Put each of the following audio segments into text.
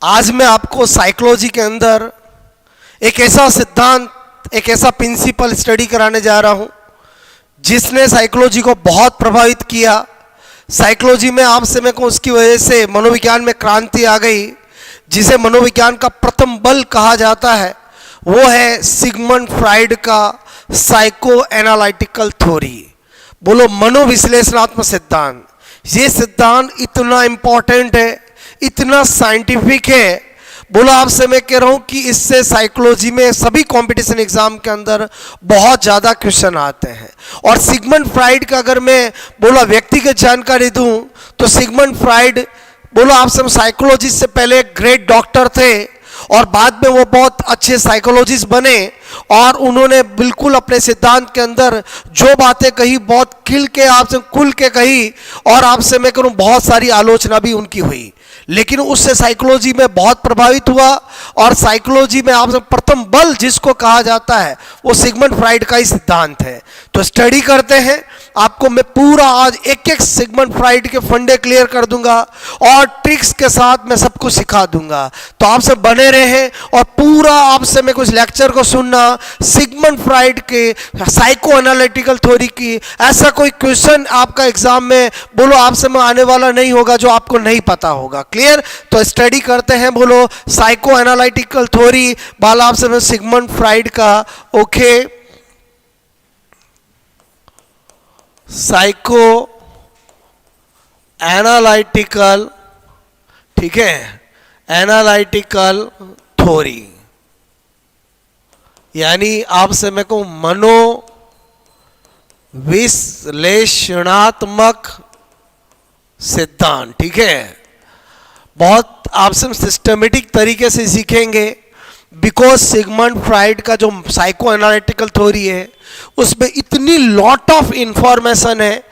आज मैं आपको साइकोलॉजी के अंदर एक ऐसा सिद्धांत, एक ऐसा प्रिंसिपल स्टडी कराने जा रहा हूं जिसने साइकोलॉजी को बहुत प्रभावित किया। साइकोलॉजी में आपसे मैं को उसकी वजह से मनोविज्ञान में क्रांति आ गई, जिसे मनोविज्ञान का प्रथम बल कहा जाता है। वो है सिगमंड फ्राइड का साइको एनालिटिकल थ्योरी, बोलो मनोविश्लेषणात्मक सिद्धांत। ये सिद्धांत इतना इम्पोर्टेंट है, इतना साइंटिफिक है, बोलो आपसे मैं कह रहा हूं कि इससे साइकोलॉजी में सभी कंपटीशन एग्जाम के अंदर बहुत ज़्यादा क्वेश्चन आते हैं। और सिगमंड फ्राइड का अगर मैं बोला व्यक्तिगत जानकारी दूं तो सिगमंड फ्राइड बोलो आपसे साइकोलॉजिस्ट से पहले एक ग्रेट डॉक्टर थे और बाद में वो बहुत अच्छे साइकोलॉजिस्ट बने और उन्होंने बिल्कुल अपने सिद्धांत के अंदर जो बातें कही बहुत खिल के आपसे खुल के कही और आपसे मैं करूं बहुत सारी आलोचना भी उनकी हुई, लेकिन उससे साइकोलॉजी में बहुत प्रभावित हुआ। और साइकोलॉजी में आपसे प्रथम बल जिसको कहा जाता है वो सिगमंड फ्राइड का ही सिद्धांत है। तो स्टडी करते हैं, आपको मैं पूरा आज एक एक सिगमंड फ्राइड के फंडे क्लियर कर दूंगा और ट्रिक्स के साथ मैं सब कुछ सिखा दूंगा। तो आपसे बने रहे और पूरा आपसे मैं कुछ लेक्चर को सुनना सिगमंड फ्राइड के साइको एनालिटिकल थ्योरी की। ऐसा कोई क्वेश्चन आपका एग्जाम में बोलो आपसे में आने वाला नहीं होगा जो आपको नहीं पता होगा। क्लियर? तो स्टडी करते हैं, बोलो साइको एनालिटिकल थ्योरी बाला आपसे में सिगमंड फ्राइड का। ओके, साइको एनालिटिकल, ठीक है, एनालिटिकल थ्योरी यानी आपसे मैं कहूं मनो विश्लेषणात्मक सिद्धांत। ठीक है, बहुत आपसे सिस्टमेटिक तरीके से सीखेंगे बिकॉज सिगमंड फ्राइड का जो साइको एनालिटिकल थ्योरी है उसमें इतनी लॉट ऑफ इंफॉर्मेशन है,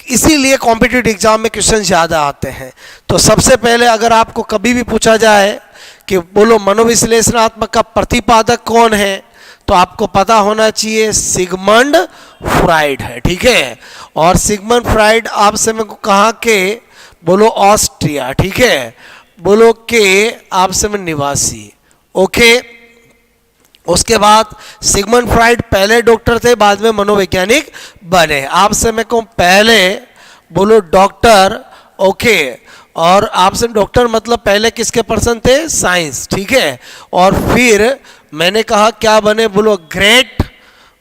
इसीलिए कॉम्पिटिटिव एग्जाम में क्वेश्चन ज़्यादा आते हैं। तो सबसे पहले अगर आपको कभी भी पूछा जाए कि बोलो मनोविश्लेषणात्मक का प्रतिपादक कौन है तो आपको पता होना चाहिए सिगमंड फ्राइड है। ठीक है, और सिगमंड फ्राइड आपसे मैं कहा के बोलो ऑस्ट्रिया, ठीक है, बोलो के आपसे में निवासी। ओके, उसके बाद सिगमंड फ्राइड पहले डॉक्टर थे, बाद में मनोवैज्ञानिक बने। आपसे मैं कहूँ पहले बोलो डॉक्टर, ओके, और आपसे डॉक्टर मतलब पहले किसके पर्सन थे? साइंस। ठीक है, और फिर मैंने कहा क्या बने? बोलो ग्रेट,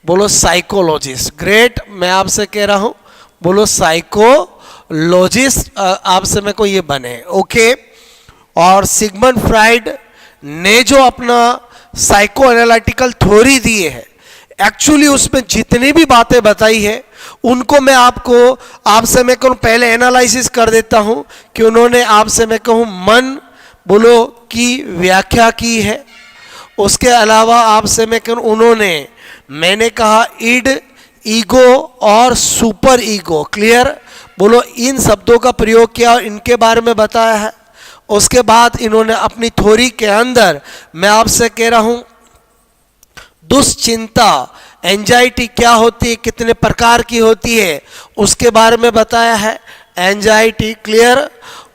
बोलो साइकोलॉजिस्ट। ग्रेट मैं आपसे कह रहा हूँ बोलो साइकोलॉजिस्ट आपसे मैं को ये बने। ओके, और सिगमंड फ्राइड ने जो अपना साइको एनालिटिकल थ्योरी दिए है, एक्चुअली उसमें जितनी भी बातें बताई है उनको मैं आपसे मैं कहूँ पहले एनालिसिस कर देता हूँ कि उन्होंने आपसे मैं कहूँ मन बोलो की व्याख्या की है। उसके अलावा आपसे मैं कहूँ उन्होंने मैंने कहा इड, ईगो और सुपर ईगो, क्लियर, बोलो इन शब्दों का प्रयोग किया और इनके बारे में बताया है। उसके बाद इन्होंने अपनी थ्योरी के अंदर मैं आपसे कह रहा हूं दुश्चिंता, एंजाइटी क्या होती है, कितने प्रकार की होती है, उसके बारे में बताया है। Anxiety, clear.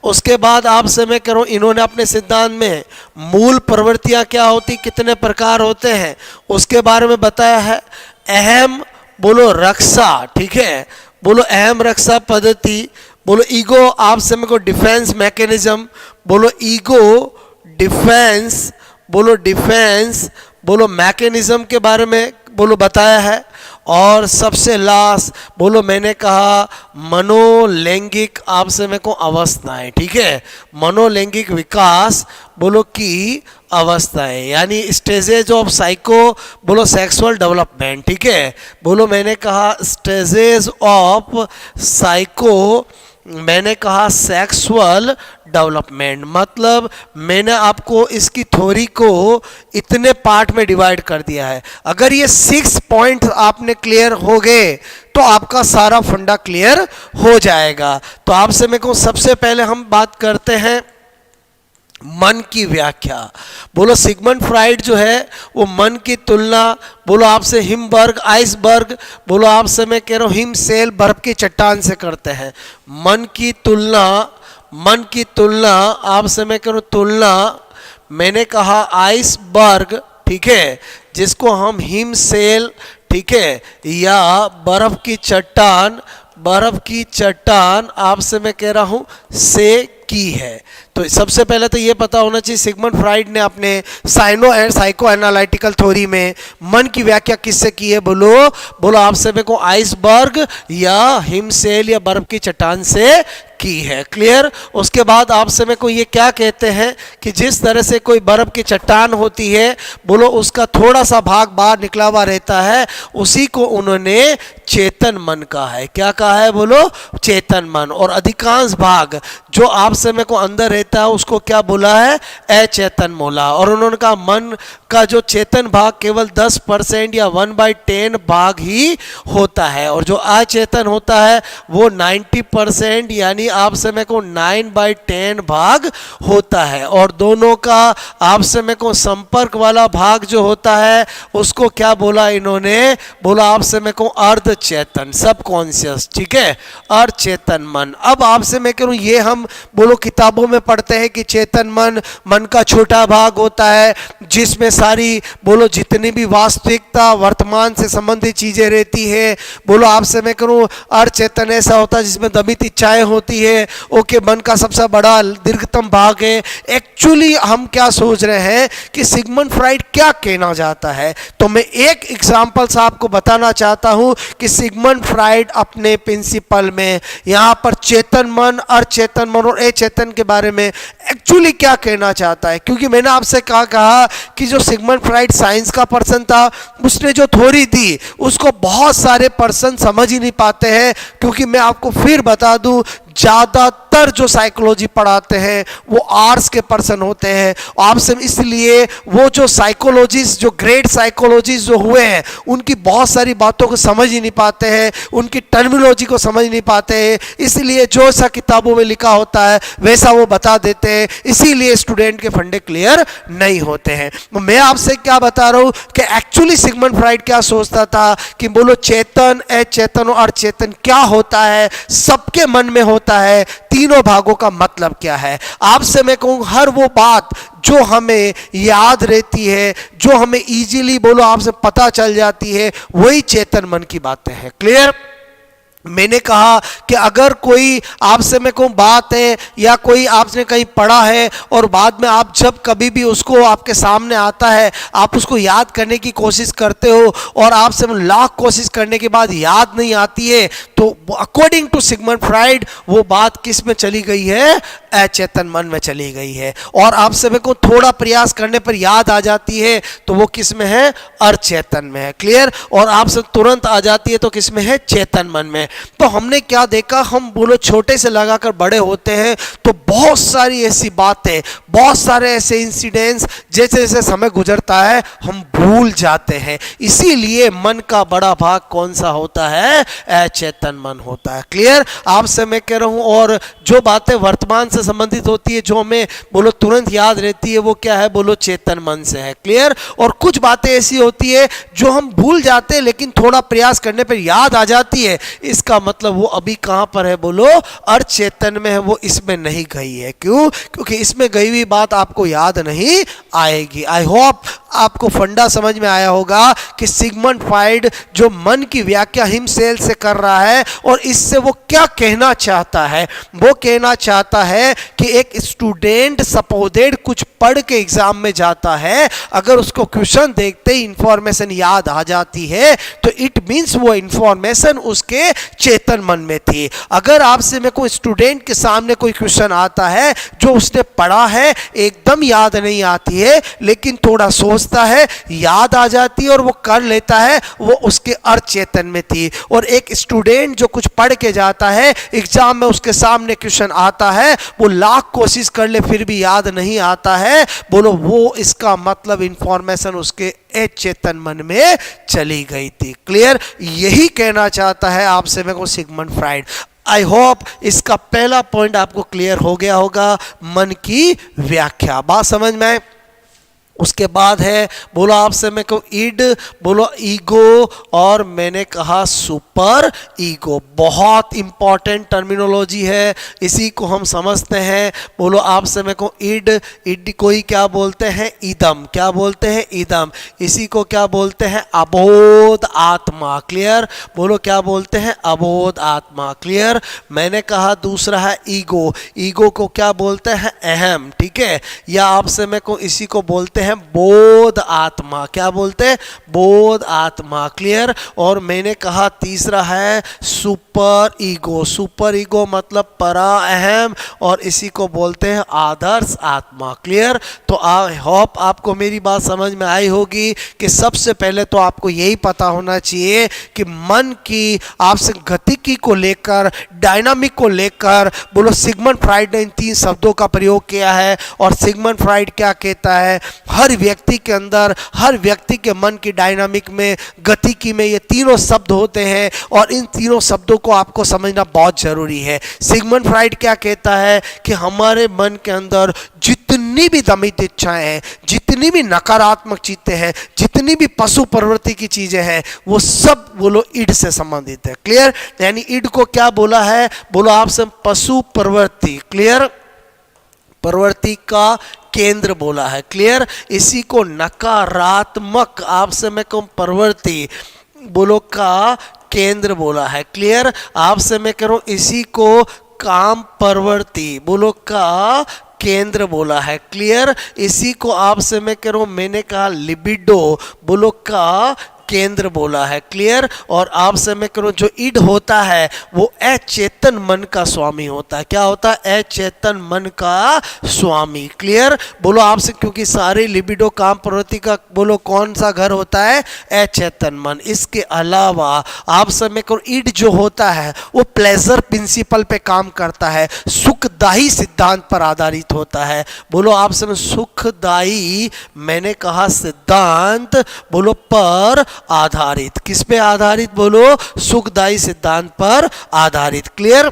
उसके बाद आपसे मैं कह रहा हूं इन्होंने अपने सिद्धांत में मूल प्रवृत्तियां क्या होती, कितने प्रकार होते हैं, उसके बारे में बताया है। अहम बोलो रक्षा, ठीक है, बोलो अहम रक्षा पद्धति, बोलो ईगो आपसे मेरे को डिफेंस मैकेनिज्म, बोलो ईगो डिफेंस, बोलो डिफेंस, बोलो मैकेनिज्म के बारे में बोलो बताया है। और सबसे लास्ट बोलो मैंने कहा मनोलैंगिक आपसे मेरे को अवस्थाएं, ठीक है, मनोलैंगिक विकास बोलो की अवस्थाएं यानी स्टेजेज ऑफ साइको बोलो सेक्सुअल डेवलपमेंट। ठीक है, बोलो मैंने कहा स्टेजेज ऑफ साइको, मैंने कहा सेक्सुअल डेवलपमेंट, मतलब मैंने आपको इसकी थ्योरी को इतने पार्ट में डिवाइड कर दिया है। अगर ये 6 पॉइंट आपने क्लियर हो गए तो आपका सारा फंडा क्लियर हो जाएगा। तो आपसे मैं कहूँ सबसे पहले हम बात करते हैं मन की व्याख्या। बोलो सिगमंड फ्राइड जो है वो मन की तुलना बोलो आपसे हिमबर्ग, आइसबर्ग, बोलो आपसे मैं कह रहा हूँ हिम सेल, बर्फ की चट्टान से करते हैं। मन की तुलना आपसे मैं कह रहा हूँ तुलना मैंने कहा आइसबर्ग, ठीक है, जिसको हम हिमशैल, ठीक है, या बर्फ की चट्टान आपसे मैं कह रहा हूं से की है। तो सबसे पहले तो ये पता होना चाहिए सिगमंड फ्राइड ने अपने साइको एनालिटिकल थ्योरी में मन की व्याख्या किससे की है? बोलो आपसे मेरे को आइसबर्ग या हिमशैल या बर्फ की चट्टान से की है। क्लियर? उसके बाद आपसे मेरे को ये क्या कहते हैं कि जिस तरह से कोई बर्फ की चट्टान होती है, बोलो उसका थोड़ा सा भाग बाहर निकला हुआ रहता है, उसी को उन्होंने चेतन मन कहा है। क्या कहा है? बोलो चेतन मन। और अधिकांश भाग जो आपसे मेरे को अंदर रहता है उसको क्या बोला है? अचेतन बोला। और उन्होंने कहा मन का जो चेतन भाग केवल 10% या 1/10 भाग ही होता है, और जो अचेतन होता है वो 90% यानी आपसे मेरे को 9/10 भाग होता है। और दोनों का आपसे मेरे को संपर्क वाला भाग जो होता है उसको क्या बोला इन्होंने? बोला आपसे मेरे को अर्ध चेतन, सब कॉन्शियस, ठीक है, अर्ध चेतन मन। अब आपसे मैं कह रहा हूं ये हम बोलो किताबों में पढ़ते हैं कि चेतन मन का छोटा भाग होता है जिसमें सारी बोलो जितनी भी वास्तविकता वर्तमान से संबंधित चीजें रहती है। बोलो आपसे मैं करूं अर्ध चेतन ऐसा होता है जिसमें दमित इच्छाएं होती है। ओके, मन का सबसे बड़ा दीर्घतम भाग है। एक्चुअली हम क्या सोच रहे हैं कि सिगमंड फ्राइड क्या कहना चाहता है? तो मैं एक एग्जांपल से आपको बताना चाहता हूं कि सिगमंड फ्राइड अपने प्रिंसिपल में यहां पर चेतन मन, अचेतन मन और अचेतन के बारे में एक्चुअली क्या कहना चाहता है। क्योंकि मैंने आपसे कहा कि जो सिगमंड फ्राइड साइंस का पर्सन था, उसने जो थ्योरी दी उसको बहुत सारे पर्सन समझ ही नहीं पाते हैं। क्योंकि मैं आपको फिर बता दूं, ज़्यादातर जो साइकोलॉजी पढ़ाते हैं वो आर्ट्स के पर्सन होते हैं। आपसे इसलिए वो जो साइकोलॉजिस्ट, जो ग्रेट साइकोलॉजिस्ट जो हुए हैं, उनकी बहुत सारी बातों को समझ ही नहीं पाते हैं, उनकी टर्मिनोलॉजी को समझ नहीं पाते हैं। इसलिए जो सा किताबों में लिखा होता है वैसा वो बता देते हैं, इसीलिए स्टूडेंट के फंडे क्लियर नहीं होते हैं। तो मैं आपसे क्या बता रहा हूँ कि एक्चुअली सिगमंड फ्राइड क्या सोचता था कि बोलो चेतन, अचेतन और चेतन क्या होता है, सबके मन में होता है। तीनों भागों का मतलब क्या है? आपसे मैं कहूं हर वो बात जो हमें याद रहती है, जो हमें इजीली बोलो आपसे पता चल जाती है, वही चेतन मन की बातें हैं। क्लियर? मैंने कहा कि अगर कोई आपसे में कोई बात है या कोई आपने कहीं पढ़ा है और बाद में आप जब कभी भी उसको आपके सामने आता है, आप उसको याद करने की कोशिश करते हो और आपसे लाख कोशिश करने के बाद याद नहीं आती है, तो अकॉर्डिंग टू सिगमंड फ्राइड वो बात किस में चली गई है? अचेतन मन में चली गई है। और आपसे में को थोड़ा प्रयास करने पर याद आ जाती है तो वो किस में है? अचेतन में है। क्लियर? और आपसे तुरंत आ जाती है तो किस में है? चेतन मन में। तो हमने क्या देखा, हम बोलो छोटे से लगाकर बड़े होते हैं तो बहुत सारी ऐसी बातें, बहुत सारे ऐसे इंसिडेंट्स जैसे जैसे समय गुजरता है हम भूल जाते हैं। इसीलिए मन का बड़ा भाग कौन सा होता है? अचेतन मन होता है। क्लियर? आपसे मैं कह रहा हूं, और जो बातें वर्तमान से संबंधित होती है, जो हमें बोलो तुरंत याद रहती है, वो क्या है? बोलो चेतन मन से है। क्लियर? और कुछ बातें ऐसी होती है जो हम भूल जाते हैं लेकिन थोड़ा प्रयास करने पर याद आ जाती है, इसका मतलब वो अभी कहां पर है? बोलो अचेतन में है, वो इसमें नहीं गई है। क्यों? क्योंकि इसमें गई हुई बात आपको याद नहीं आएगी। आई होप आपको फंडा समझ में आया होगा कि सिगमंड फ्राइड जो मन की व्याख्या हिमशैल से कर रहा है और इससे वो क्या कहना चाहता है। वो कहना चाहता है कि एक स्टूडेंट सपोजेड कुछ पढ़ के एग्जाम में जाता है, अगर उसको क्वेश्चन देखते ही इंफॉर्मेशन याद आ जाती है तो इट मींस वो इंफॉर्मेशन उसके चेतन मन में थी। अगर आपसे में कोई स्टूडेंट के सामने कोई क्वेश्चन आता है जो उसने पढ़ा है, एकदम याद नहीं आती है लेकिन थोड़ा सोचता है, याद आ जाती है और वो कर लेता है, वो उसके अचेतन में थी। और एक स्टूडेंट जो कुछ पढ़ के जाता है, एग्जाम में उसके सामने क्वेश्चन आता है, वो लाख कोशिश कर ले फिर भी याद नहीं आता है, बोलो वो इसका मतलब इंफॉर्मेशन उसके अचेतन मन में चली गई थी। क्लियर? यही कहना चाहता है आपसे मेरे को सिगमंड फ्राइड। आई होप इसका पहला पॉइंट आपको क्लियर हो गया होगा, मन की व्याख्या। बात समझ में आए? उसके बाद है बोलो आपसे मैं कहूँ इड, बोलो ईगो, और मैंने कहा सुपर ईगो। बहुत इंपॉर्टेंट टर्मिनोलॉजी है, इसी को हम समझते हैं। बोलो आपसे मैं कहूँ इड, इड कोई क्या बोलते हैं इदम, क्या बोलते हैं इदम, इसी को क्या बोलते हैं अबोध आत्मा। क्लियर, बोलो क्या बोलते हैं अबोध आत्मा। क्लियर, मैंने कहा दूसरा है ईगो, ईगो को क्या बोलते हैं अहम, ठीक है, या आपसे मैं को इसी को बोलते हैं बोध आत्मा। क्या बोलते हैं बोध आत्मा। क्लियर, और मैंने कहा तीसरा है सुपर ईगो, सुपर ईगो मतलब परा अहम, और इसी को बोलते हैं आदर्श आत्मा। क्लियर, तो आई होप आपको मेरी बात समझ में आई होगी कि सबसे पहले तो आपको यही पता होना चाहिए कि मन की आपसे गतिकी को लेकर, डायनामिक को लेकर, बोलो सिगमंड फ्राइड ने इन 3 शब्दों का प्रयोग किया है। और सिगमंड फ्राइड क्या कहता है, हर व्यक्ति के अंदर, हर व्यक्ति के मन की डायनामिक में, गतिकी में ये तीनों शब्द होते हैं, और इन तीनों शब्दों को आपको समझना बहुत जरूरी है। सिगमंड फ्राइड क्या कहता है कि हमारे मन के अंदर जितनी भी दमित इच्छाएं हैं, जितनी भी नकारात्मक चीजें हैं, जितनी भी पशु प्रवृत्ति की चीजें हैं, वो सब बोलो ईड से संबंधित है। क्लियर, यानी ईड को क्या बोला है, बोलो आपसे पशु प्रवृत्ति। क्लियर, प्रवृत्ति का केंद्र बोला है। क्लियर, इसी को नकारात्मक आपसे मैं कहूँ प्रवृत्ति बोलो का केंद्र बोला है। क्लियर, आपसे मैं कह रहा हूँ इसी को काम प्रवृत्ति बोलो का केंद्र बोला है। क्लियर, इसी को आपसे मैं कह रहा हूँ, मैंने कहा लिबिडो बोलो का केंद्र बोला है। क्लियर, और आपसे मैं करूं जो ईड होता है वो अचेतन मन का स्वामी होता है। क्या होता है, अचेतन मन का स्वामी। क्लियर, बोलो आपसे, क्योंकि सारे लिबिडो काम प्रवृत्ति का बोलो कौन सा घर होता है, अचेतन मन। इसके अलावा आपसे मैं करूं ईड जो होता है वो प्लेजर प्रिंसिपल पे काम करता है, सुखदायी सिद्धांत पर आधारित होता है। बोलो आपसे मैं सुखदायी, मैंने कहा सिद्धांत बोलो पर आधारित, किस पे आधारित, बोलो सुखदायी सिद्धांत पर आधारित। क्लियर,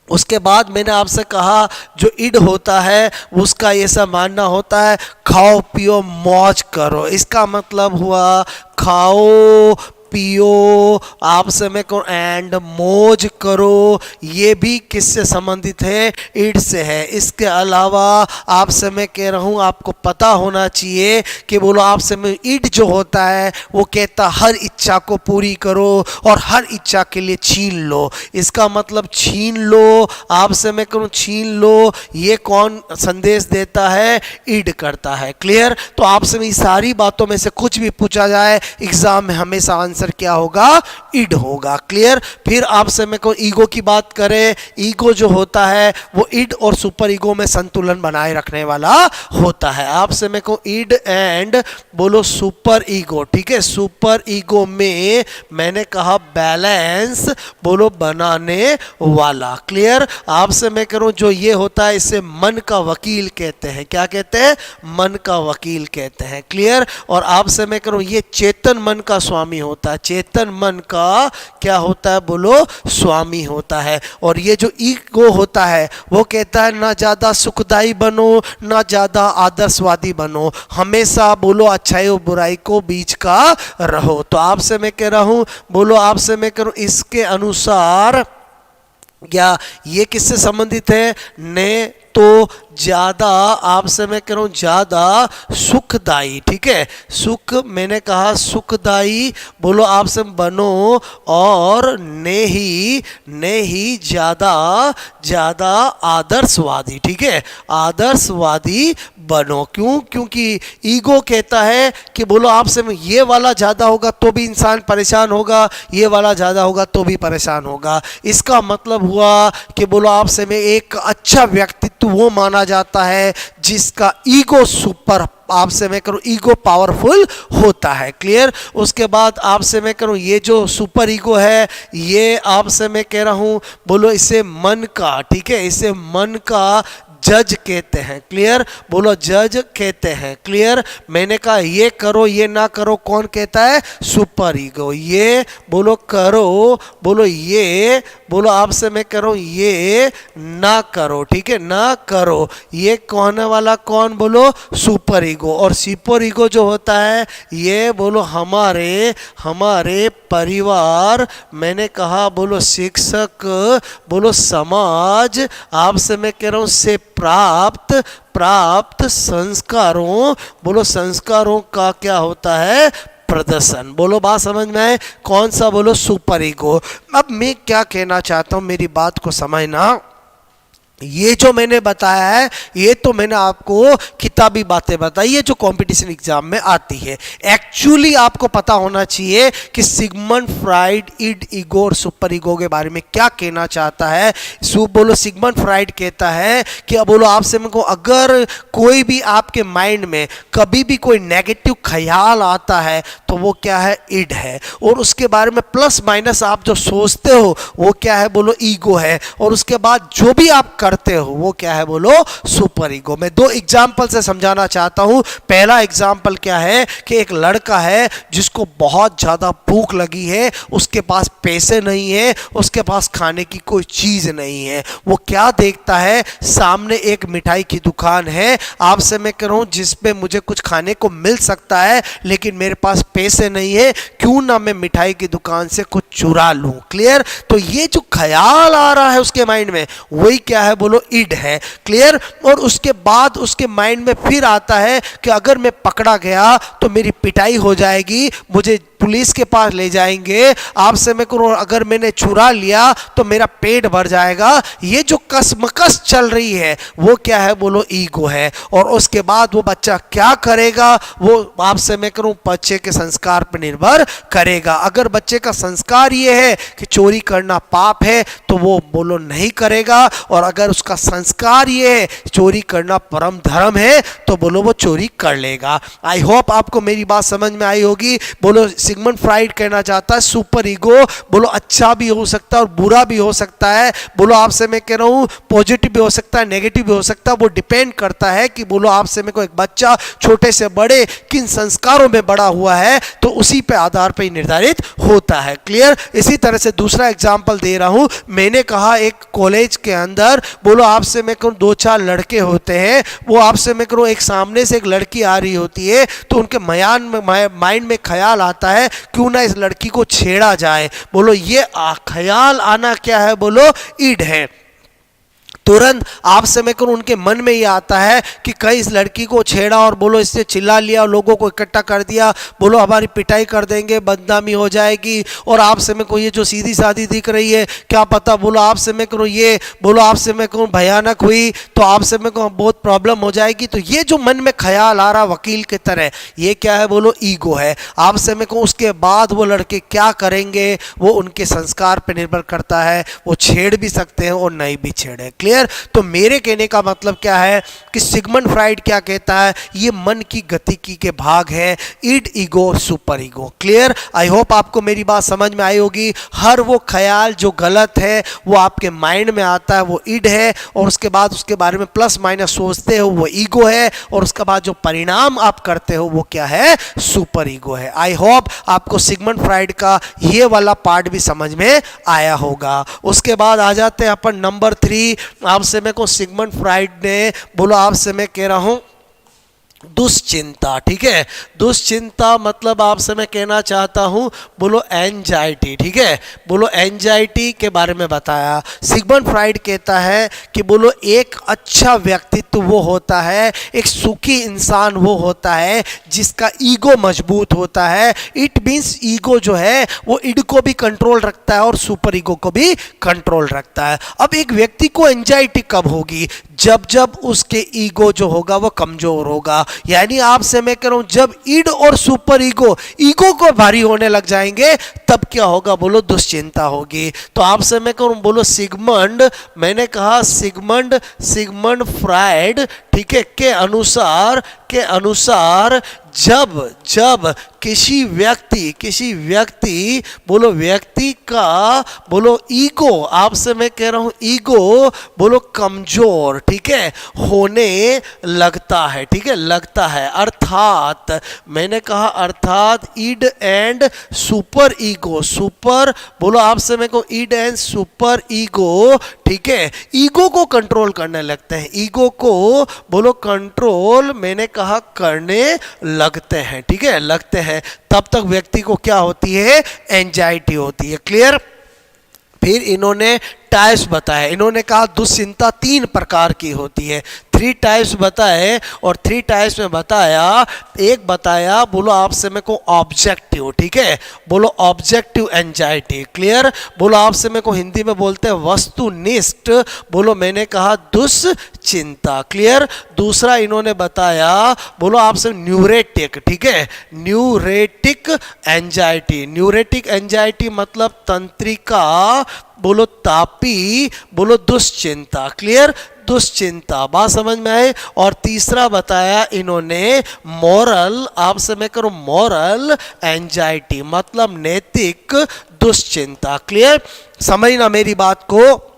उसके बाद मैंने आपसे कहा जो ईड होता है उसका ऐसा मानना होता है खाओ पियो मौज करो। इसका मतलब हुआ खाओ पियो आपसे मैं कहूँ एंड मौज करो, ये भी किससे संबंधित है, ईड से है। इसके अलावा आपसे मैं कह रहा हूँ आपको पता होना चाहिए कि बोलो आपसे मैं ईड जो होता है वो कहता हर इच्छा को पूरी करो और हर इच्छा के लिए छीन लो। इसका मतलब छीन लो, आपसे मैं कहूँ छीन लो, ये कौन संदेश देता है, ईड करता है। क्लियर, तो आपसे मैं सारी बातों में से कुछ भी पूछा जाए एग्जाम में हमेशा आंसर क्या होगा, ईड होगा। क्लियर, फिर आपसे मैं कहूँ ईगो की बात करें, ईगो जो होता है वो ईड और सुपर ईगो में संतुलन बनाए रखने वाला होता है। आपसे मैं कहूँ ईड एंड बोलो सुपर ईगो, ठीक है, सुपर ईगो में मैंने कहा बैलेंस बोलो बनाने वाला। क्लियर, आपसे मैं करूँ जो ये होता है इसे मन का वकील कहते हैं। क्या कहते हैं, मन का वकील कहते हैं। क्लियर, और आपसे मैं करूँ ये चेतन मन का स्वामी होता है, चेतन मन का क्या होता है, बोलो स्वामी होता है। और ये जो ईगो होता है वो कहता है ना ज्यादा सुखदाई बनो ना ज्यादा आदर्शवादी बनो, हमेशा बोलो अच्छाई और बुराई को बीच का रहो। तो आपसे मैं कह रहा हूं, बोलो आपसे मैं कह रहा हूं इसके अनुसार क्या ये किससे संबंधित है, ने तो ज़्यादा आपसे मैं कह रहा हूँ ज़्यादा सुखदाई, ठीक है, सुख मैंने कहा सुखदाई बोलो आपसे बनो, और ने ही ज़्यादा आदर्शवादी, ठीक है, आदर्शवादी बनो। क्यों, क्योंकि ईगो कहता है कि बोलो आपसे में ये वाला ज़्यादा होगा तो भी इंसान परेशान होगा, ये वाला ज़्यादा होगा तो भी परेशान होगा। इसका मतलब हुआ कि बोलो आपसे में एक अच्छा व्यक्तित्व वो माना जाता है जिसका ईगो सुपर, आपसे मैं करूँ ईगो पावरफुल होता है। क्लियर, उसके बाद आपसे मैं करूँ ये जो सुपर ईगो है ये आपसे मैं कह रहा हूँ बोलो इसे मन का, ठीक है, इसे मन का जज कहते हैं। क्लियर, बोलो जज कहते हैं। क्लियर, मैंने कहा ये करो ये ना करो, कौन कहता है? Super ego. ये बोलो करो, बोलो ये, बोलो आपसे मैं कह रहा हूं ये ना करो, ठीक है, ना करो, ये कहने वाला कौन? बोलो सुपर ईगो। और सुपर ईगो जो होता है ये बोलो हमारे परिवार, मैंने कहा बोलो शिक्षक, बोलो समाज, आपसे मैं कह रहा हूं से प्राप्त संस्कारों, बोलो संस्कारों का क्या होता है? प्रदर्शन। बोलो बात समझ में आए? कौन सा? बोलो सुपर ईगो। अब मैं क्या कहना चाहता हूं, मेरी बात को समझना। ये जो मैंने बताया है ये तो मैंने आपको किताबी बातें बताई है जो कंपटीशन एग्जाम में आती है। एक्चुअली आपको पता होना चाहिए कि सिगमंड फ्राइड इड ईगो और सुपर ईगो के बारे में क्या कहना चाहता है। बोलो सिगमंड फ्राइड कहता है कि बोलो आपसे मेरे को अगर कोई भी आपके माइंड में कभी भी कोई नेगेटिव ख्याल आता है तो वो क्या है? इड है। और उसके बारे में प्लस माइनस आप जो सोचते हो वो क्या है? बोलो ईगो है। और उसके बाद जो भी आप करते हो वो क्या है? बोलो सुपर ईगो। मैं दो एग्जाम्पल से समझाना चाहता हूं। पहला एग्जाम्पल क्या है कि एक लड़का है जिसको बहुत ज्यादा भूख लगी है, उसके पास पैसे नहीं है, उसके पास खाने की कोई चीज नहीं है। वो क्या देखता है? सामने एक मिठाई की दुकान है, आपसे मैं कह रहा हूं जिसपे मुझे कुछ खाने को मिल सकता है लेकिन मेरे पास पैसे नहीं है, क्यों ना मैं मिठाई की दुकान से कुछ चुरा लूं। क्लियर, तो ये जो ख्याल आ रहा है उसके माइंड में वही क्या है? बोलो इड है। क्लियर, और उसके बाद उसके माइंड में फिर आता है कि अगर मैं पकड़ा गया तो मेरी पिटाई हो जाएगी, मुझे पुलिस के पास ले जाएंगे, आपसे मैं करूं अगर मैंने चुरा लिया तो मेरा पेट भर जाएगा। ये जो कसमकस चल रही है वो क्या है? बोलो ईगो है। और उसके बाद वो बच्चा क्या करेगा? वो आपसे मैं करूं बच्चे के संस्कार पर निर्भर करेगा। अगर बच्चे का संस्कार ये है कि चोरी करना पाप है तो वो बोलो नहीं करेगा, और अगर उसका संस्कार ये है चोरी करना परम धर्म है तो बोलो वो चोरी कर लेगा। आई होप आपको मेरी बात समझ में आई होगी। बोलो सिगमंड फ्राइड कहना चाहता है सुपर ईगो बोलो अच्छा भी हो सकता है और बुरा भी हो सकता है। बोलो आपसे मैं कह रहा हूं पॉजिटिव भी हो सकता है, नेगेटिव भी हो सकता है, वो डिपेंड करता है कि बोलो आपसे मेरे को एक बच्चा छोटे से बड़े किन संस्कारों में बड़ा हुआ है तो उसी पे आधार पे निर्धारित होता है। क्लियर, इसी तरह से दूसरा एग्जांपल दे रहा हूं। मैंने कहा एक कॉलेज के अंदर बोलो आपसे मैं कहूं दो चार लड़के होते हैं, वो आपसे मैं कहूं एक सामने से एक लड़की आ रही होती है तो उनके माइंड में ख्याल आता है क्यों ना इस लड़की को छेड़ा जाए। बोलो ये ख्याल आना क्या है? बोलो ईड है। तुरंत आपसे मैं कहूं उनके मन में ये आता है कि कहीं इस लड़की को छेड़ा और बोलो इससे चिल्ला लिया, लोगों को इकट्ठा कर दिया, बोलो हमारी पिटाई कर देंगे, बदनामी हो जाएगी, और आपसे मैं कहूं ये जो सीधी सादी दिख रही है क्या पता बोलो आपसे मैं कहूं ये बोलो आपसे मैं कहूं भयानक हुई तो आपसे मैं कहूं बहुत प्रॉब्लम हो जाएगी। तो ये जो मन में ख्याल आ रहा वकील की तरह ये क्या है? बोलो ईगो है। आपसे मैं कहूं उसके बाद वो लड़के क्या करेंगे वो उनके संस्कार पर निर्भर करता है, वो छेड़ भी सकते हैं और नहीं भी छेड़े। क्लियर, तो मेरे कहने का मतलब क्या है कि सिगमंड फ्राइड क्या कहता है? ये मन की गतिकी के भाग है, end ego super ego. Clear, I hope आपको मेरी बात समझ में आई होगी। हर वो ख्याल जो गलत है वो आपके माइंड में आता है वो इड है, और उसके बाद उसके बारे में प्लस माइनस सोचते हो वो ईगो है, और उसके बाद जो परिणाम आप करते हो वो क्या है? सुपर ईगो है। आई होप आपको सिगमंड फ्राइड का ये वाला पार्ट भी समझ में आया होगा। उसके बाद आ जाते हैं अपन नंबर 3। आपसे मैं को सिगमंड फ्राइड ने बोलो आपसे मैं कह रहा हूं दुश्चिंता। ठीक है, दुश्चिंता मतलब आपसे मैं कहना चाहता हूं बोलो एंजाइटी। ठीक है, बोलो एंजाइटी के बारे में बताया। सिगमंड फ्राइड कहता है कि बोलो एक अच्छा व्यक्तित्व वो होता है, एक सुखी इंसान वो होता है जिसका ईगो मजबूत होता है। इट मीन्स ईगो जो है वो इड को भी कंट्रोल रखता है और सुपर ईगो को भी कंट्रोल रखता है। अब एक व्यक्ति को एंजाइटी कब होगी? जब जब उसके ईगो जो होगा वो कमजोर होगा। यानी आपसे मैं कह रहा हूं जब ईड और सुपर ईगो को भारी होने लग जाएंगे तब क्या होगा? बोलो दुश्चिंता होगी। तो आपसे मैं कहूं बोलो सिगमंड, मैंने कहा सिगमंड फ्राइड ठीक है के के अनुसार जब जब किसी व्यक्ति बोलो व्यक्ति का बोलो ईगो, आपसे मैं कह रहा हूं ईगो बोलो कमजोर, ठीक है, होने लगता है, ठीक है, लगता है, अर्थात मैंने कहा अर्थात ईड एंड सुपर ईगो, सुपर बोलो आपसे मैं कहूं ईड एंड सुपर ईगो, ठीक है, ईगो को कंट्रोल करने लगते हैं, ईगो को बोलो कंट्रोल मैंने कहा करने लगते हैं, ठीक है, लगते हैं, तब तक व्यक्ति को क्या होती है, एंजाइटी होती है। क्लियर। फिर इन्होंने टाइप्स बताए, इन्होंने कहा दुश्चिंता 3 प्रकार की होती है, 3 टाइप्स बताए, और 3 टाइप्स में बताया, एक बताया बोलो आपसे मेरे को ऑब्जेक्टिव, ठीक है, बोलो ऑब्जेक्टिव एंजाइटी। क्लियर। बोलो आपसे मेरे को हिंदी में बोलते हैं वस्तुनिष्ठ, बोलो मैंने कहा दुश्चिंता। क्लियर। दूसरा इन्होंने बताया बोलो आपसे न्यूरेटिक, ठीक है, न्यूरेटिक एंजाइटी, न्यूरेटिक एंजाइटी मतलब तंत्रिका बोलो तापी बोलो दुश्चिंता। क्लियर। दुश्चिंता, बात समझ में आए। और तीसरा बताया इन्होंने मॉरल, आपसे मैं करूं मॉरल एंजाइटी मतलब नैतिक दुश्चिंता। क्लियर। समझना मेरी बात को।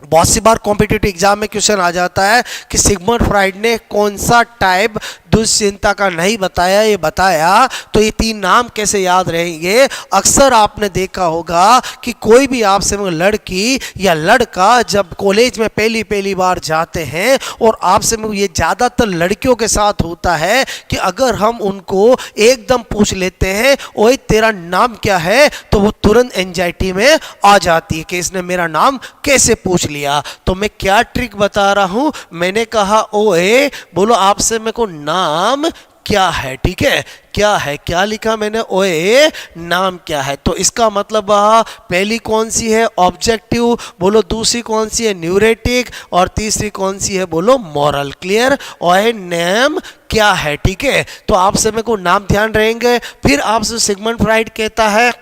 बहुत सी बार कॉम्पिटिटिव एग्जाम में क्वेश्चन आ जाता है कि सिगमंड फ्राइड ने कौन सा टाइप दुश्चिंता का नहीं बताया, ये बताया, तो ये 3 नाम कैसे याद रहेंगे। अक्सर आपने देखा होगा कि कोई भी आपसे लड़की या लड़का जब कॉलेज में पहली बार जाते हैं, और आपसे ये ज़्यादातर लड़कियों के साथ होता है कि अगर हम उनको एकदम पूछ लेते हैं ओए तेरा नाम क्या है, तो वो तुरंत एंजाइटी में आ जाती है कि इसने मेरा नाम कैसे पूछ लिया। तो मैं क्या ट्रिक बता रहा हूं, मैंने कहा ओए बोलो आपसे मेरे को नाम क्या है, ठीक है, क्या है, क्या लिखा मैंने, ओए नाम क्या है। तो इसका मतलब पहली कौन सी है ऑब्जेक्टिव, बोलो दूसरी कौन सी है न्यूरेटिक, और तीसरी कौन सी है बोलो मॉरल। क्लियर। ओए नाम क्या है, ठीक है। तो आपसे मेरे को नाम ध्यान रहेंगे। फिर आपसे सिगमंड फ्राइड कहता है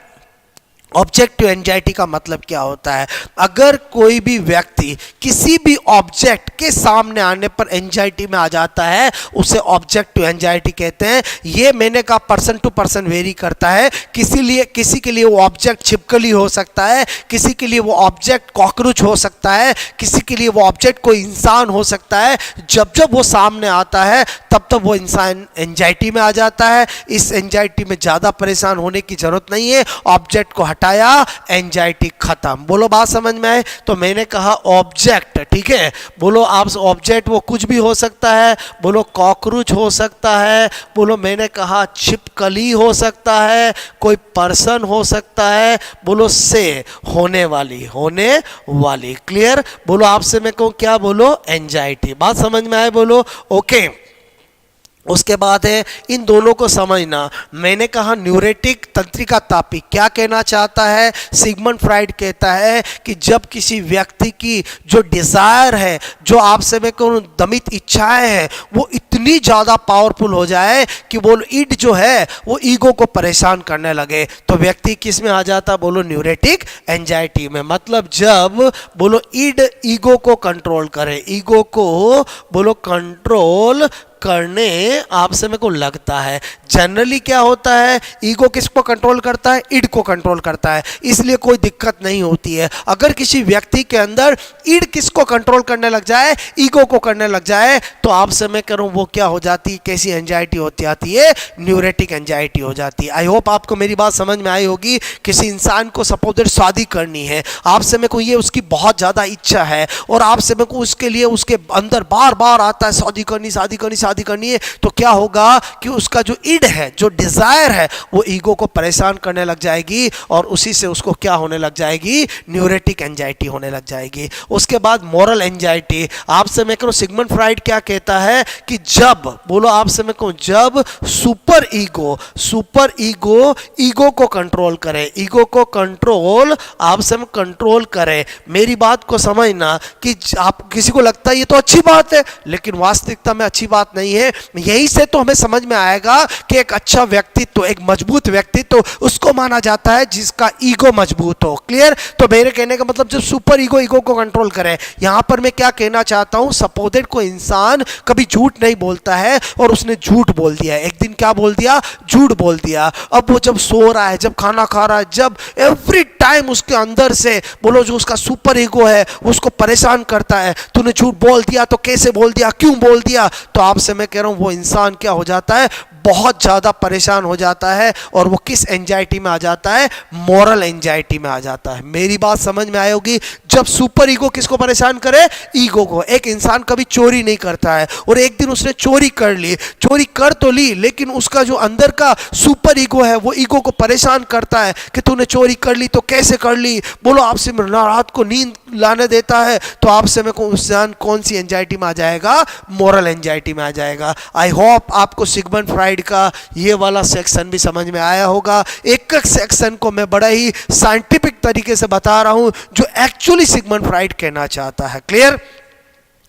ऑब्जेक्टिव एंजाइटी का मतलब क्या होता है। अगर कोई भी व्यक्ति किसी भी ऑब्जेक्ट के सामने आने पर एंजाइटी में आ जाता है, उसे ऑब्जेक्टिव एंजाइटी कहते हैं। ये मैंने कहा पर्सन टू पर्सन वेरी करता है, किसी के लिए वो ऑब्जेक्ट छिपकली हो सकता है, किसी के लिए वो ऑब्जेक्ट कॉकरोच हो सकता है, किसी के लिए वो ऑब्जेक्ट कोई इंसान हो सकता है। जब जब वो सामने आता है तब तब वो इंसान एंजाइटी में आ जाता है। इस एंजाइटी में ज़्यादा परेशान होने की जरूरत नहीं है, ऑब्जेक्ट को हटाया एंजाइटी खत्म। बोलो बात समझ में आए। तो मैंने कहा ऑब्जेक्ट, ठीक है, बोलो आप ऑब्जेक्ट वो कुछ भी हो सकता है, बोलो कॉकरोच हो सकता है, बोलो मैंने कहा छिपकली हो सकता है, कोई पर्सन हो सकता है, बोलो से होने वाली। क्लियर। बोलो आपसे मैं कहूँ क्या, बोलो एंजाइटी। बात समझ में आए बोलो ओके। उसके बाद है इन दोनों को समझना। मैंने कहा न्यूरेटिक तंत्रिका तापी क्या कहना चाहता है। सिगमंड फ्राइड कहता है कि जब किसी व्यक्ति की जो डिज़ायर है, जो आपसे मैं कहूँ दमित इच्छाएं हैं, वो इतनी ज़्यादा पावरफुल हो जाए कि बोलो ईड जो है वो ईगो को परेशान करने लगे, तो व्यक्ति किस में आ जाता, बोलो न्यूरेटिक एंजाइटी में। मतलब जब बोलो ईड ईगो को कंट्रोल करे, ईगो को बोलो कंट्रोल करने आपसे मेरे को लगता है। जनरली क्या होता है, ईगो किसको कंट्रोल करता है, ईड को कंट्रोल करता है, इसलिए कोई दिक्कत नहीं होती है। अगर किसी व्यक्ति के अंदर ईड किसको कंट्रोल करने लग जाए, ईगो को करने लग जाए, तो आपसे मैं करूं वो क्या हो जाती है, कैसी एंजाइटी होती आती है, न्यूरेटिक एंजाइटी हो जाती है। आई होप आपको मेरी बात समझ में आई होगी। किसी इंसान को सपोज शादी करनी है, आपसे मेरे को ये उसकी बहुत ज़्यादा इच्छा है, और आपसे मेरे को उसके लिए उसके अंदर बार बार आता है शादी करनी है, तो क्या होगा कि उसका जो ईड है, जो डिजायर है, वो ईगो को परेशान करने लग जाएगी, और उसी से उसको क्या होने लग जाएगी, न्यूरेटिक एंजाइटी होने लग जाएगी। उसके बाद मॉरल एंजाइटी। आपसे मैं कहूं सिगमंड फ्राइड क्या कहता है कि जब बोलो आपसे मैं कहूं जब सुपर ईगो ईगो को कंट्रोल करे, ईगो को कंट्रोल आपसे में कंट्रोल करे। मेरी बात को समझना कि आप किसी को लगता है ये तो अच्छी बात है, लेकिन वास्तविकता में अच्छी बात नहीं है। यही से तो हमें समझ में आएगा कि एक अच्छा व्यक्तित्व, एक मजबूत व्यक्तित्व उसको माना जाता है जिसका ईगो मजबूत हो। क्लियर। तो मेरे कहने का मतलब जब सुपर ईगो को कंट्रोल करे, यहां पर मैं क्या कहना चाहता हूं, सपोजेड कोई इंसान इंसान कभी झूठ नहीं बोलता है और उसने झूठ बोल दिया, एक दिन क्या बोल दिया, झूठ बोल दिया। अब वो जब सो रहा है, जब खाना खा रहा है, जब एवरी टाइम उसके अंदर से बोलो जो उसका सुपर ईगो है उसको परेशान करता है, तूने झूठ बोल दिया तो कैसे बोल दिया, क्यों बोल दिया, तो आपसे मैं कह रहा हूं वो इंसान क्या हो जाता है, बहुत ज़्यादा परेशान हो जाता है और वो किस एंजाइटी में आ जाता है, मॉरल एंजाइटी में आ जाता है। मेरी बात समझ में आई होगी। जब सुपर ईगो किसको परेशान करे, ईगो को। एक इंसान कभी चोरी नहीं करता है और एक दिन उसने चोरी कर ली, चोरी कर तो ली लेकिन उसका जो अंदर का सुपर ईगो है वो ईगो को परेशान करता है कि तूने चोरी कर ली तो कैसे कर ली, बोलो आपसे रात को नींद लाने देता है, तो आपसे मैं इंसान कौन सी एंजाइटी में आ जाएगा, मॉरल एंजाइटी में आ जाएगा। आई होप आपको सिगमंड फ्राइड का ये वाला सेक्शन भी समझ में आया होगा। एक एक सेक्शन को मैं बड़ा ही साइंटिफिक तरीके से बता रहा हूं जो एक्चुअली सिगमंड फ्राइड कहना चाहता है। क्लियर?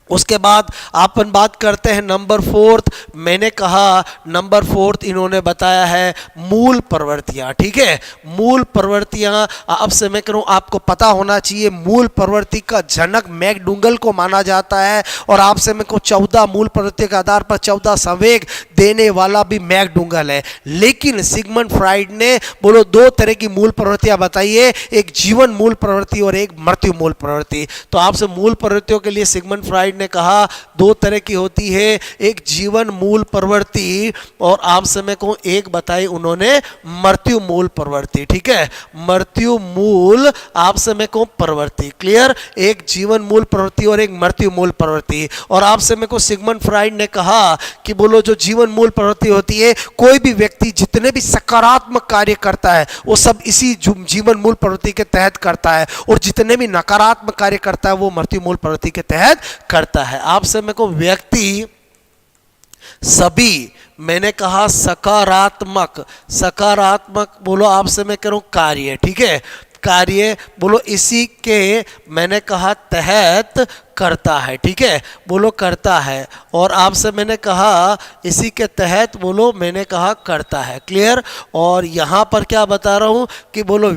उसके बाद अपन बात करते हैं नंबर 4। मैंने कहा नंबर 4 इन्होंने बताया है मूल प्रवृत्तियां। ठीक है, मूल प्रवृत्तियां अब से मैं कहूं आपको पता होना चाहिए। मूल प्रवृत्ति का जनक मैकडूगल को माना जाता है और आपसे मैं को 14 मूल प्रवृत्ति के आधार पर 14 संवेग देने वाला भी मैकडूगल है। लेकिन सिगमंड फ्राइड ने बोलो 2 तरह की मूल प्रवृत्तियां बताई है, एक जीवन मूल प्रवृत्ति और एक मृत्यु मूल प्रवृत्ति। तो आपसे मूल प्रवृत्तियों के लिए सिगमंड फ्राइड ने कहा 2 तरह की होती है, एक जीवन मूल प्रवृत्ति और आपसे मैं कहूं एक बताई उन्होंने मृत्यु मूल प्रवृत्ति। ठीक है, मृत्यु मूल आपसे मैं कहूं प्रवृत्ति। क्लियर? एक जीवन मूल प्रवृत्ति और एक मृत्यु मूल प्रवृत्ति। और आपसे मैं को सिगमंड फ्राइड ने कहा कि बोलो जो जीवन मूल प्रवृत्ति होती है, कोई भी व्यक्ति जितने भी सकारात्मक कार्य करता है वो सब इसी जीवन मूल प्रवृत्ति के तहत करता है और जितने भी नकारात्मक कार्य करता है वो मृत्यु मूल प्रवृत्ति के तहत करता है। आपसे मेरे को व्यक्ति सभी, मैंने कहा सकारात्मक, सकारात्मक बोलो आपसे मैं कह रहा हूं कार्य। ठीक है, कार्य बोलो इसी के मैंने कहा तहत करता है। ठीक है, बोलो करता है और आपसे मैंने कहा इसी के तहत बोलो मैंने कहा करता है। क्लियर? और यहां पर क्या बता रहा हूं कि बोलो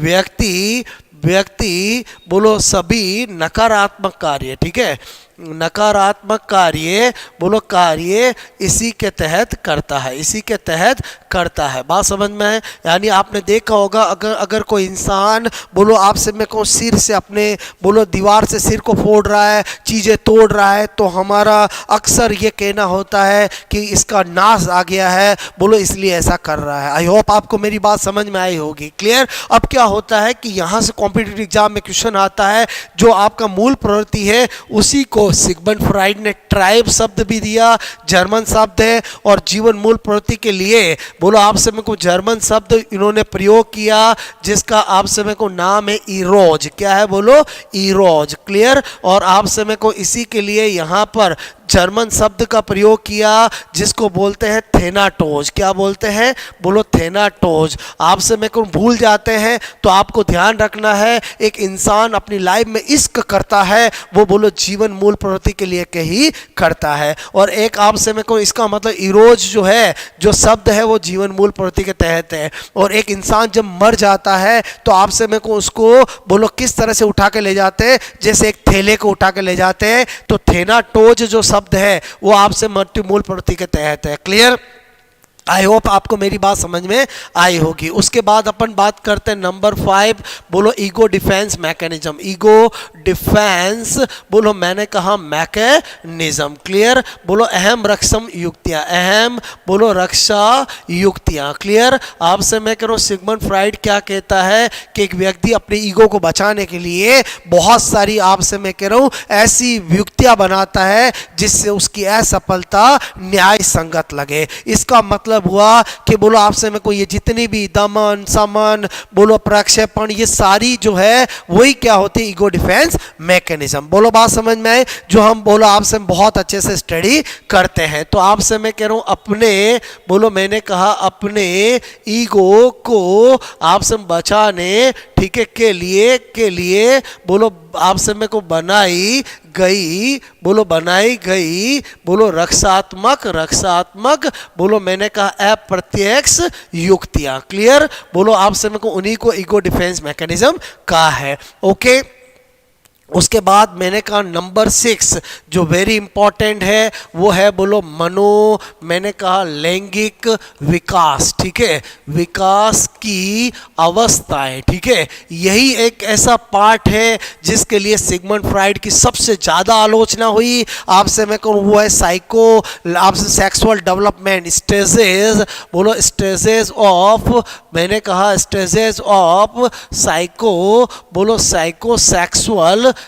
व्यक्ति बोलो सभी नकारात्मक कार्य। ठीक है, नकारात्मक कार्य बोलो कार्य इसी के तहत करता है, इसी के तहत करता है। बात समझ में है? यानी आपने देखा होगा अगर कोई इंसान बोलो आपसे मैं कहूँ सिर से अपने बोलो दीवार से सिर को फोड़ रहा है, चीज़ें तोड़ रहा है, तो हमारा अक्सर ये कहना होता है कि इसका नाश आ गया है, बोलो इसलिए ऐसा कर रहा है। आई होप आपको मेरी बात समझ में आई होगी। क्लियर? अब क्या होता है कि यहाँ से कॉम्पिटिटिव एग्जाम में क्वेश्चन आता है, जो आपका मूल प्रवृत्ति है उसी को सिगमंड फ्राइड ने ट्राइब शब्द भी दिया, जर्मन शब्द है, और जीवन मूल प्रवृत्ति के लिए बोलो आपसे मेरे को जर्मन शब्द इन्होंने प्रयोग किया जिसका आपसे मेरे को नाम है इरोज। क्या है बोलो? इरोज। क्लियर? और आपसे मेरे को इसी के लिए यहाँ पर जर्मन शब्द का प्रयोग किया जिसको बोलते हैं थेनाटोज। क्या बोलते हैं? बोलो थेनाटोज। आपसे मेरे को भूल जाते हैं तो आपको ध्यान रखना है, एक इंसान अपनी लाइफ में इश्क करता है वो बोलो जीवन मूल प्रवृत्ति के लिए ही करता है, और एक आपसे मेरे को इसका मतलब इरोज जो है जो शब्द है वो जीवन मूल प्रवृत्ति के तहत है। और एक इंसान जब मर जाता है तो आपसे मेरे को उसको बोलो किस तरह से उठा के ले जाते हैं, जैसे एक थैले को उठा के ले जाते हैं, तो थेनाटोज जो शब्द है वो आपसे मृत्यु मूल प्रवृत्ति के तहत है। क्लियर? आई होप आपको मेरी बात समझ में आई होगी। उसके बाद अपन बात करते हैं नंबर 5, बोलो ego defence mechanism. Ego defence बोलो मैंने कहा मैकेनिज्म। क्लियर? बोलो अहम रक्षम युक्तियां, अहम बोलो रक्षा युक्तियां। क्लियर? आपसे मैं कह रहा हूँ सिगमंड फ्राइड क्या कहता है कि एक व्यक्ति अपने ईगो को बचाने के लिए बहुत सारी आपसे मैं कह रहा हूँ ऐसी युक्तियां बनाता है जिससे उसकी असफलता न्याय संगत लगे। इसका मतलब हुआ कि बोलो आपसे में कोई ये जितनी भी दमन समन बोलो प्रक्षेपण ये सारी जो है वही क्या होती है? Ego defence mechanism. बोलो बात समझ में आए? जो हम बोलो आपसे बहुत अच्छे से स्टडी करते हैं। तो आपसे मैं कह रहा हूं अपने बोलो मैंने कहा अपने ईगो को आपसे बचाने ठीक है के लिए बोलो आपसे मेरे को बनाई गई बोलो रक्षात्मक बोलो मैंने कहा अप्रत्यक्ष युक्तियां। क्लियर? बोलो आपसे मेरे को उन्हीं को ईगो डिफेंस मैकेनिज्म कहा है। ओके, उसके बाद मैंने कहा नंबर 6 जो वेरी इंपॉर्टेंट है वो है बोलो मैंने कहा लैंगिक विकास, ठीक है, विकास की अवस्थाएं, ठीक है। यही एक ऐसा पार्ट है जिसके लिए सिगमंड फ्राइड की सबसे ज़्यादा आलोचना हुई। आपसे मैं कहूँ वो है आपसे सेक्सुअल डेवलपमेंट स्टेजेस, बोलो स्टेजेस ऑफ, मैंने कहा stages of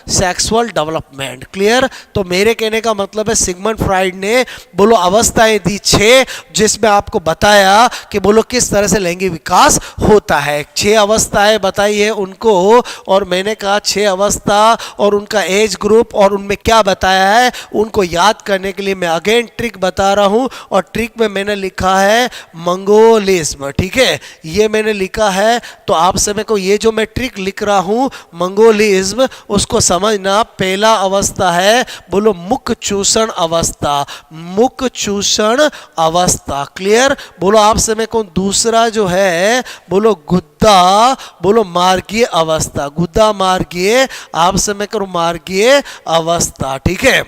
sexual development. Clear? तो मेरे कहने का मतलब है सिगमंड फ्राइड ने बोलो अवस्थाएं दी 6, जिसमें आपको बताया कि बोलो किस तरह से लैंगिक विकास होता है। 6 अवस्थाएं बताई है उनको, और मैंने कहा 6 अवस्था और उनका एज ग्रुप और उनमें क्या बताया है उनको याद करने के लिए मैं अगेन ट्रिक बता रहा हूं, और ट्रिक में मैंने लिखा है मंगोलिज्म, ठीक है, ये मैंने लिखा है। तो आपसे मैं को ये जो मैं ट्रिक लिख रहा हूं मंगोलिज्म, उसको समझना। पहला अवस्था है बोलो मुख चूषण अवस्था, मुख चूषण अवस्था। क्लियर? बोलो आपसे मैं कहूं दूसरा जो है बोलो गुद्दा, बोलो मार्गीय अवस्था, गुद्दा मार्गीय, आपसे मैं करूं मार्गीय अवस्था, ठीक है।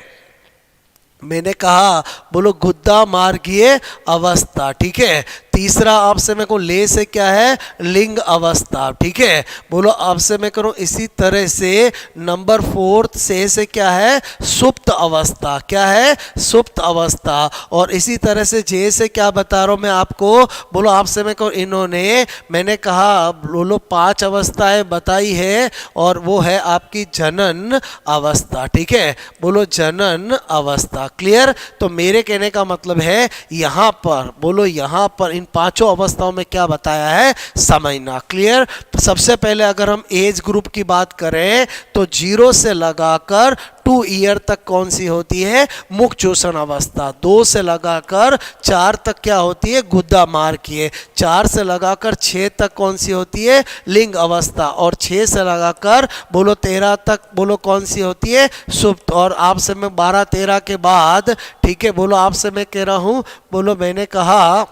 मैंने कहा बोलो गुद्दा मार्गीय अवस्था, ठीक है। तीसरा आपसे मैं कहूँ ले से क्या है लिंग अवस्था, ठीक है। बोलो आपसे मैं करूँ इसी तरह से नंबर 4 से क्या है सुप्त अवस्था, क्या है सुप्त अवस्था। और इसी तरह से जे से क्या बता रहा हूँ मैं आपको, बोलो आपसे मैं कहूँ इन्होंने मैंने कहा बोलो 5 अवस्थाएं बताई है, और वो है आपकी जनन अवस्था, ठीक है, बोलो जनन अवस्था। क्लियर? तो मेरे कहने का मतलब है यहाँ पर बोलो यहाँ पर इन 5 अवस्थाओं में क्या बताया है समझना। क्लियर? सबसे पहले अगर हम एज ग्रुप की बात करें तो 0 से लगाकर 2 ईयर तक कौन सी होती है मुख चूषण अवस्था, 2 से लगाकर 4 तक क्या होती है गुद्दा मार्गीय, 4 से लगाकर 6 तक कौन सी होती है लिंग अवस्था, और 6 से लगाकर बोलो 13 तक बोलो कौन सी होती है सुप्त। और आपसे मैं 12-13 के बाद, ठीक है, बोलो आपसे मैं कह रहा हूँ बोलो मैंने कहा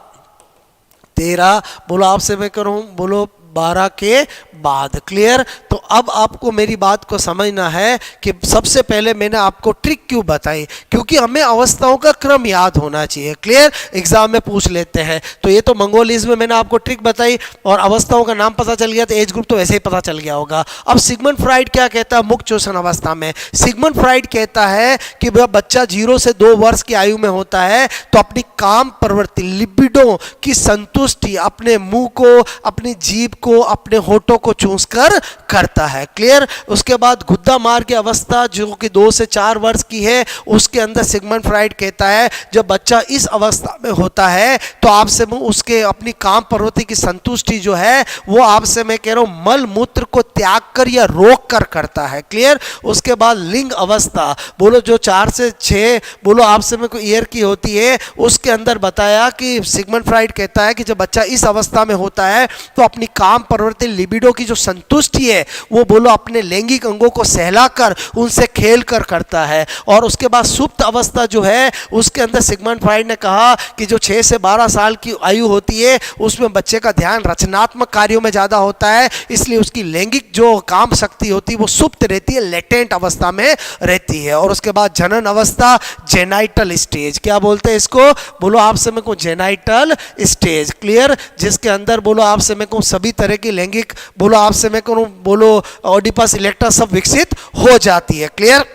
13, बोलो आपसे मैं करूँ बोलो 12 के बाद। क्लियर? तो अब आपको मेरी बात को समझना है कि सबसे पहले मैंने आपको ट्रिक क्यों बताई, क्योंकि हमें अवस्थाओं का क्रम याद होना चाहिए। क्लियर? एग्जाम में पूछ लेते हैं। तो ये तो मंगोलिज्म में मैंने आपको ट्रिक बताई और अवस्थाओं का नाम पता चल गया, तो एज ग्रुप तो वैसे ही पता चल गया होगा। अब सिगमंड फ्राइड क्या कहता है मुख चूषण अवस्था में? सिगमंड फ्राइड कहता है कि बच्चा 0 से 2 वर्ष की आयु में होता है तो अपनी काम प्रवृत्ति लिबिडो की संतुष्टि अपने मुंह को, अपनी जीभ को, अपने होठों को चूस कर करता है। क्लियर? उसके बाद गुद्दा मार्ग की अवस्था जो कि 2 से 4 वर्ष की है, उसके अंदर सिगमंड फ्राइड कहता है जब बच्चा इस अवस्था में होता है तो आपसे उसके अपनी काम प्रवृत्ति की संतुष्टि जो है वो आपसे मैं कह रहा हूं मल मूत्र को त्याग कर या रोक कर करता है। क्लियर? उसके बाद लिंग अवस्था बोलो जो 4 से 6 बोलो आपसे में कोई ईयर की होती है, उसके अंदर बताया कि सिगमंड फ्राइड कहता है कि जब बच्चा इस अवस्था में होता है तो अपनी काम प्रवृत्ति लिबिडो की जो संतुष्टि है वो बोलो अपने लैंगिक अंगों को सहलाकर उनसे खेल कर करता है। और उसके बाद सुप्त अवस्था जो है उसके अंदर सिगमंड फ्राइड ने कहा कि जो 6 से 12 साल की आयु होती है उसमें बच्चे का ध्यान रचनात्मक कार्यों में ज़्यादा होता है, इसलिए उसकी लैंगिक जो काम शक्ति होती है वो सुप्त रहती है, लेटेंट अवस्था में रहती है। और उसके बाद जनन अवस्था जेनाइटल स्टेज, क्या बोलते हैं इसको बोलो आपसे मैं को जेनाइटल स्टेज। क्लियर? जिसके अंदर बोलो आपसे मैं को सभी तरह की लैंगिक बोलो आपसे मैं कहूँ बोलो ऑडिपस इलेक्ट्रा सब विकसित हो जाती है। क्लियर?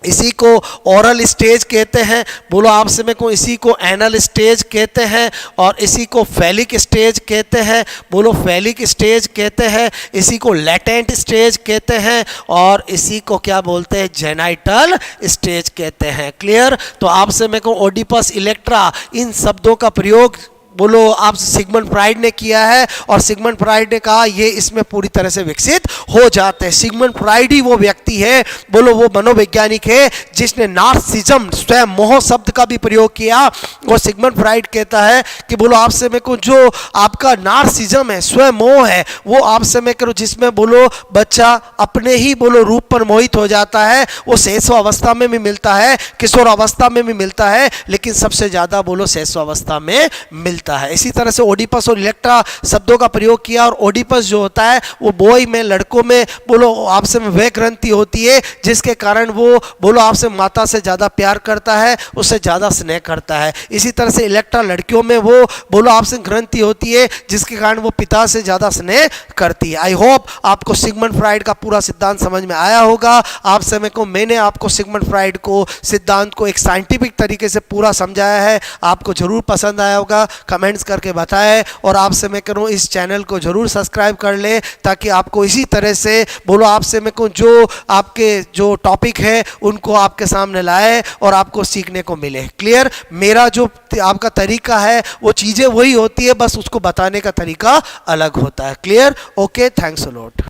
इसी को ओरल स्टेज कहते हैं, बोलो आपसे में को इसी को एनल स्टेज कहते हैं, और इसी को फैलिक स्टेज कहते हैं, बोलो फैलिक स्टेज कहते हैं, इसी को लेटेंट स्टेज कहते हैं, और इसी को क्या बोलते हैं जेनाइटल स्टेज कहते हैं। क्लियर? तो आपसे में को ओडिपस इलेक्ट्रा इन शब्दों का प्रयोग बोलो आप सिगमंड फ्राइड ने किया है, और सिगमंड फ्राइड ने कहा ये इसमें पूरी तरह से विकसित हो जाते हैं। सिगमंड फ्राइड ही वो व्यक्ति है बोलो वो मनोवैज्ञानिक है जिसने नार्सिज्म स्वयं मोह शब्द का भी प्रयोग किया। और सिगमंड फ्राइड कहता है कि बोलो आपसे मैं को जो आपका नार्सिज्म है स्वयं मोह है वो आपसे मैं करूँ जिसमें बोलो बच्चा अपने ही बोलो रूप पर मोहित हो जाता है, वो शैशव अवस्था में भी मिलता है, किशोर अवस्था में भी मिलता है, लेकिन सबसे ज़्यादा बोलो शैशव अवस्था में मिलता मिलता है। इसी तरह से ओडिपस और इलेक्ट्रा शब्दों का प्रयोग किया, और ओडिपस जो होता है वो बॉय में, लड़कों में बोलो आपसे में वह ग्रंथि होती है जिसके कारण वो बोलो आपसे माता से ज़्यादा प्यार करता है, उससे ज़्यादा स्नेह करता है। इसी तरह से इलेक्ट्रा लड़कियों में वो बोलो आपसे ग्रंथि होती है जिसके कारण वो पिता से ज़्यादा स्नेह करती है। आई होप आपको सिगमंड फ्राइड का पूरा सिद्धांत समझ में आया होगा। आप समय को मैंने आपको सिगमंड फ्राइड को सिद्धांत को एक साइंटिफिक तरीके से पूरा समझाया है, आपको जरूर पसंद आया होगा, कमेंट्स करके बताएं। और आपसे मैं करूँ इस चैनल को जरूर सब्सक्राइब कर ले ताकि आपको इसी तरह से बोलो आपसे मैं कहूँ जो आपके जो टॉपिक है उनको आपके सामने लाए और आपको सीखने को मिले। क्लियर? मेरा जो आपका तरीका है वो चीज़ें वही होती है, बस उसको बताने का तरीका अलग होता है। Clear? Okay, thanks a lot.